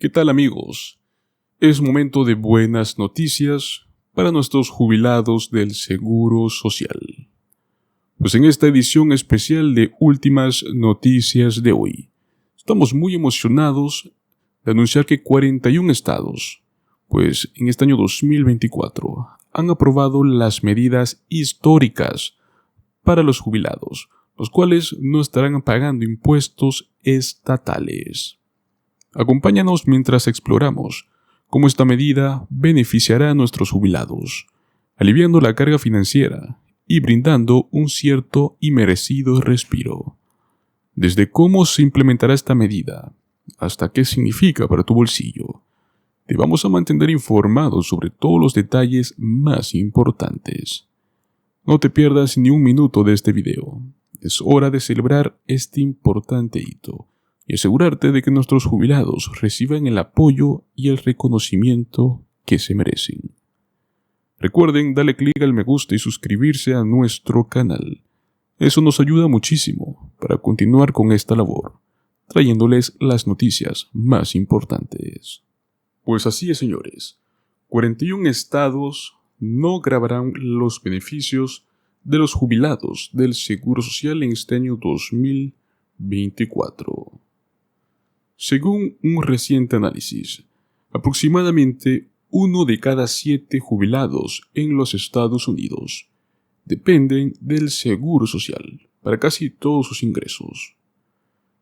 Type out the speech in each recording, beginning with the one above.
¿Qué tal, amigos? Es momento de buenas noticias para nuestros jubilados del Seguro Social. Pues en esta edición especial de Últimas Noticias de hoy, estamos muy emocionados de anunciar que 41 estados, pues en este año 2024, han aprobado las medidas históricas para los jubilados, los cuales no estarán pagando impuestos estatales. Acompáñanos mientras exploramos cómo esta medida beneficiará a nuestros jubilados, aliviando la carga financiera y brindando un cierto y merecido respiro. Desde cómo se implementará esta medida hasta qué significa para tu bolsillo, te vamos a mantener informado sobre todos los detalles más importantes. No te pierdas ni un minuto de este video. Es hora de celebrar este importante hito y asegurarte de que nuestros jubilados reciban el apoyo y el reconocimiento que se merecen. Recuerden darle clic al me gusta y suscribirse a nuestro canal. Eso nos ayuda muchísimo para continuar con esta labor, trayéndoles las noticias más importantes. Pues así es, señores. 41 estados no grabarán los beneficios de los jubilados del Seguro Social en este año 2024. Según un reciente análisis, aproximadamente 1 de cada 7 jubilados en los Estados Unidos dependen del Seguro Social para casi todos sus ingresos.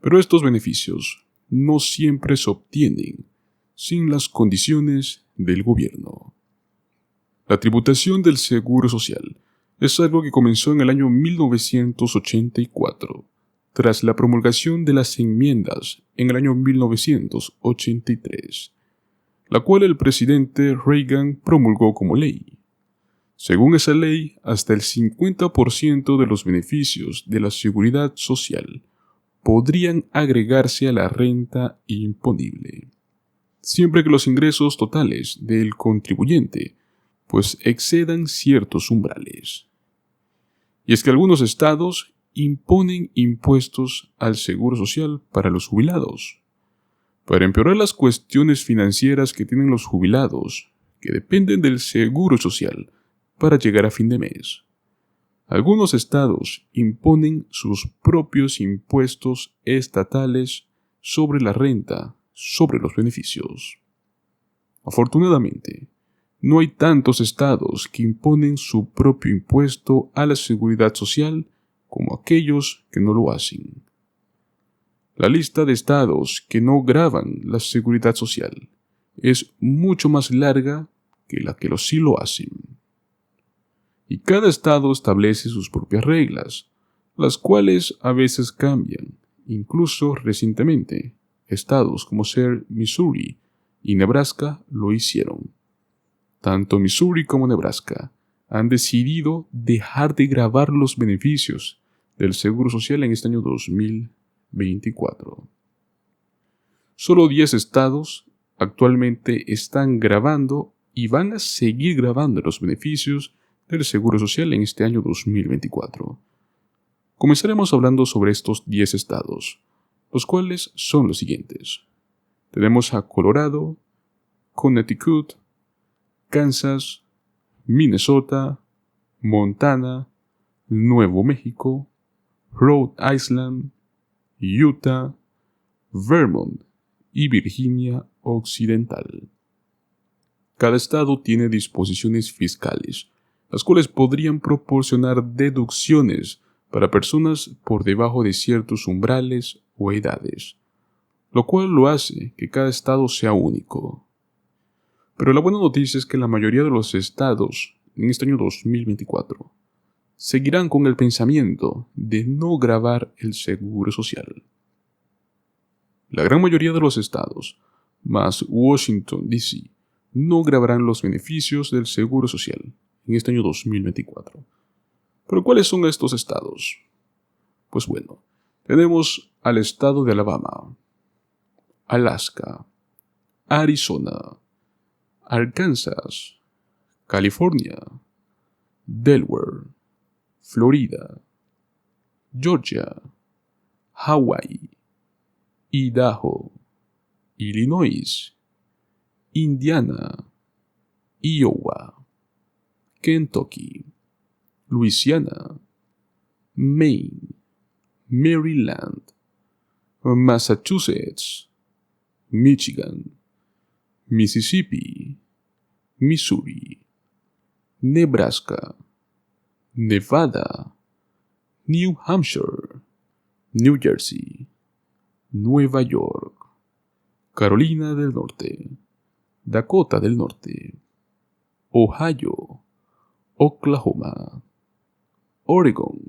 Pero estos beneficios no siempre se obtienen sin las condiciones del gobierno. La tributación del Seguro Social es algo que comenzó en el año 1984, tras la promulgación de las enmiendas en el año 1983, la cual el presidente Reagan promulgó como ley. Según esa ley, hasta el 50% de los beneficios de la seguridad social podrían agregarse a la renta imponible, siempre que los ingresos totales del contribuyente pues excedan ciertos umbrales. Y es que algunos estados imponen impuestos al Seguro Social para los jubilados, para empeorar las cuestiones financieras que tienen los jubilados, que dependen del Seguro Social para llegar a fin de mes. Algunos estados imponen sus propios impuestos estatales sobre la renta, sobre los beneficios. Afortunadamente, no hay tantos estados que imponen su propio impuesto a la seguridad social como aquellos que no lo hacen. La lista de estados que no gravan la seguridad social es mucho más larga que la que sí lo hacen. Y cada estado establece sus propias reglas, las cuales a veces cambian. Incluso recientemente, estados como ser Missouri y Nebraska lo hicieron. Tanto Missouri como Nebraska han decidido dejar de gravar los beneficios del Seguro Social en este año 2024. Solo 10 estados actualmente están grabando y van a seguir grabando los beneficios del Seguro Social en este año 2024. Comenzaremos hablando sobre estos 10 estados, los cuales son los siguientes. Tenemos a Colorado, Connecticut, Kansas, Minnesota, Montana, Nuevo México, Rhode Island, Utah, Vermont y Virginia Occidental. Cada estado tiene disposiciones fiscales, las cuales podrían proporcionar deducciones para personas por debajo de ciertos umbrales o edades, lo cual lo hace que cada estado sea único. Pero la buena noticia es que la mayoría de los estados en este año 2024 seguirán con el pensamiento de no gravar el Seguro Social. La gran mayoría de los estados, más Washington, D.C., no grabarán los beneficios del Seguro Social en este año 2024. ¿Pero cuáles son estos estados? Pues bueno, tenemos al estado de Alabama, Alaska, Arizona, Arkansas, California, Delaware, Florida, Georgia, Hawái, Idaho, Illinois, Indiana, Iowa, Kentucky, Luisiana, Maine, Maryland, Massachusetts, Michigan, Mississippi, Missouri, Nebraska, Nevada, New Hampshire, New Jersey, Nueva York, Carolina del Norte, Dakota del Norte, Ohio, Oklahoma, Oregon,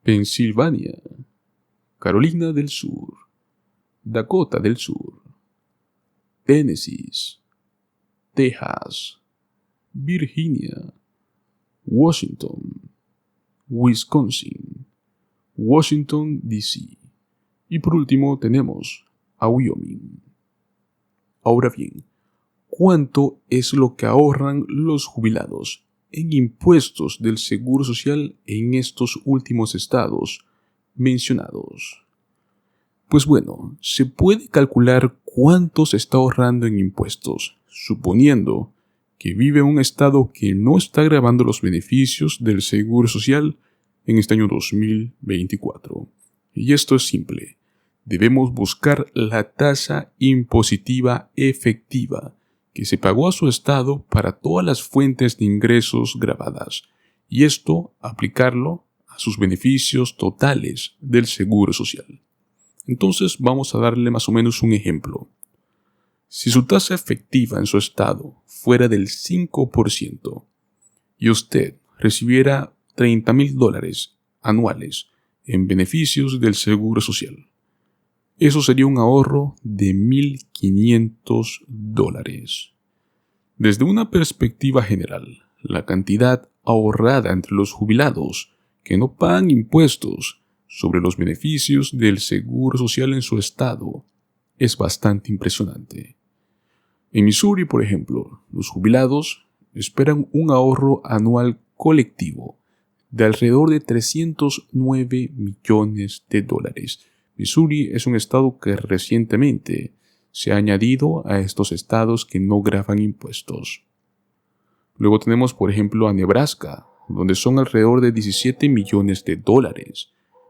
Pensilvania, Carolina del Sur, Dakota del Sur, Tennessee, Texas, Virginia, Washington, Wisconsin, Washington, D.C. Y por último tenemos a Wyoming. Ahora bien, ¿cuánto es lo que ahorran los jubilados en impuestos del Seguro Social en estos últimos estados mencionados? Pues bueno, se puede calcular cuánto se está ahorrando en impuestos, suponiendo que vive un estado que no está grabando los beneficios del Seguro Social en este año 2024. Y esto es simple. Debemos buscar la tasa impositiva efectiva que se pagó a su estado para todas las fuentes de ingresos grabadas, y esto aplicarlo a sus beneficios totales del Seguro Social. Entonces vamos a darle más o menos un ejemplo. Si su tasa efectiva en su estado fuera del 5% y usted recibiera $30,000 anuales en beneficios del Seguro Social, eso sería un ahorro de $1,500. Desde una perspectiva general, la cantidad ahorrada entre los jubilados que no pagan impuestos sobre los beneficios del Seguro Social en su estado es bastante impresionante. En Missouri, por ejemplo, los jubilados esperan un ahorro anual colectivo de alrededor de $309 millones. Missouri es un estado que recientemente se ha añadido a estos estados que no graban impuestos. Luego tenemos, por ejemplo, a Nebraska, donde son alrededor de $17 millones.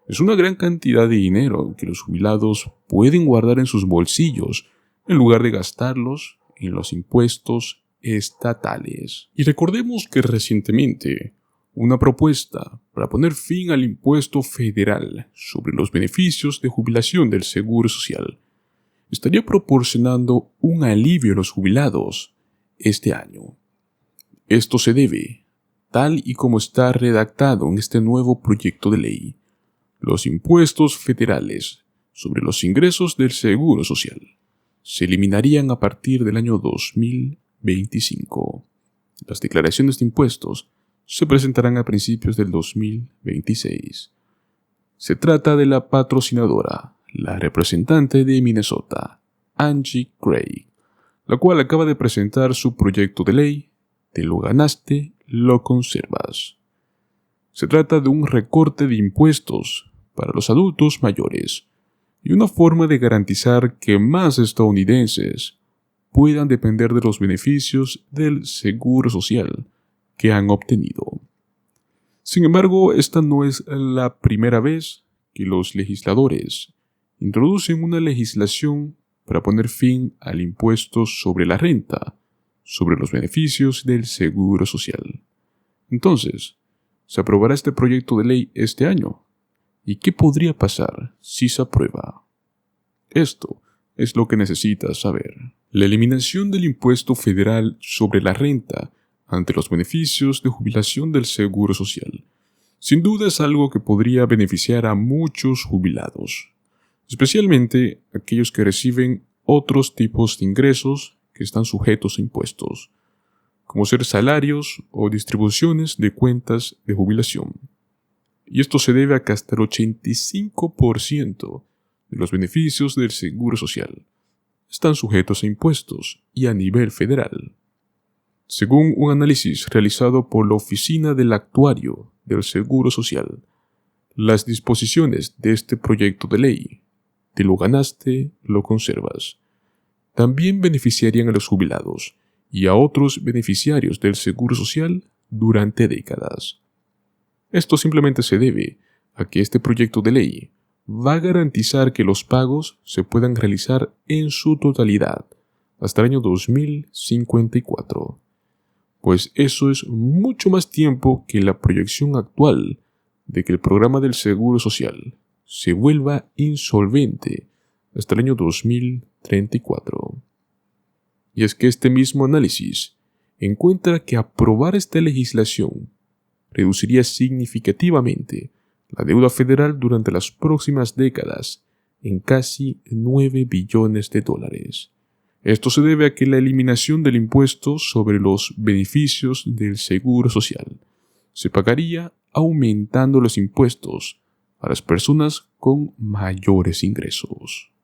Es una gran cantidad de dinero que los jubilados pueden guardar en sus bolsillos en lugar de gastarlos en los impuestos estatales. Y recordemos que recientemente una propuesta para poner fin al impuesto federal sobre los beneficios de jubilación del Seguro Social estaría proporcionando un alivio a los jubilados este año. Esto se debe, tal y como está redactado en este nuevo proyecto de ley, los impuestos federales sobre los ingresos del Seguro Social se eliminarían a partir del año 2025. Las declaraciones de impuestos se presentarán a principios del 2026. Se trata de la patrocinadora, la representante de Minnesota, Angie Craig, la cual acaba de presentar su proyecto de ley, Te lo ganaste, lo conservas. Se trata de un recorte de impuestos para los adultos mayores y una forma de garantizar que más estadounidenses puedan depender de los beneficios del Seguro Social que han obtenido. Sin embargo, esta no es la primera vez que los legisladores introducen una legislación para poner fin al impuesto sobre la renta, sobre los beneficios del Seguro Social. Entonces, ¿se aprobará este proyecto de ley este año? ¿Y qué podría pasar si se aprueba? Esto es lo que necesitas saber. La eliminación del impuesto federal sobre la renta ante los beneficios de jubilación del Seguro Social sin duda es algo que podría beneficiar a muchos jubilados, especialmente aquellos que reciben otros tipos de ingresos que están sujetos a impuestos, como ser salarios o distribuciones de cuentas de jubilación. Y esto se debe a que hasta el 85% de los beneficios del Seguro Social están sujetos a impuestos y a nivel federal. Según un análisis realizado por la Oficina del Actuario del Seguro Social, las disposiciones de este proyecto de ley, te lo ganaste, lo conservas, también beneficiarían a los jubilados y a otros beneficiarios del Seguro Social durante décadas. Esto simplemente se debe a que este proyecto de ley va a garantizar que los pagos se puedan realizar en su totalidad hasta el año 2054, pues eso es mucho más tiempo que la proyección actual de que el programa del Seguro Social se vuelva insolvente hasta el año 2034. Y es que este mismo análisis encuentra que aprobar esta legislación reduciría significativamente la deuda federal durante las próximas décadas en casi 9 billones de dólares. Esto se debe a que la eliminación del impuesto sobre los beneficios del Seguro Social se pagaría aumentando los impuestos a las personas con mayores ingresos.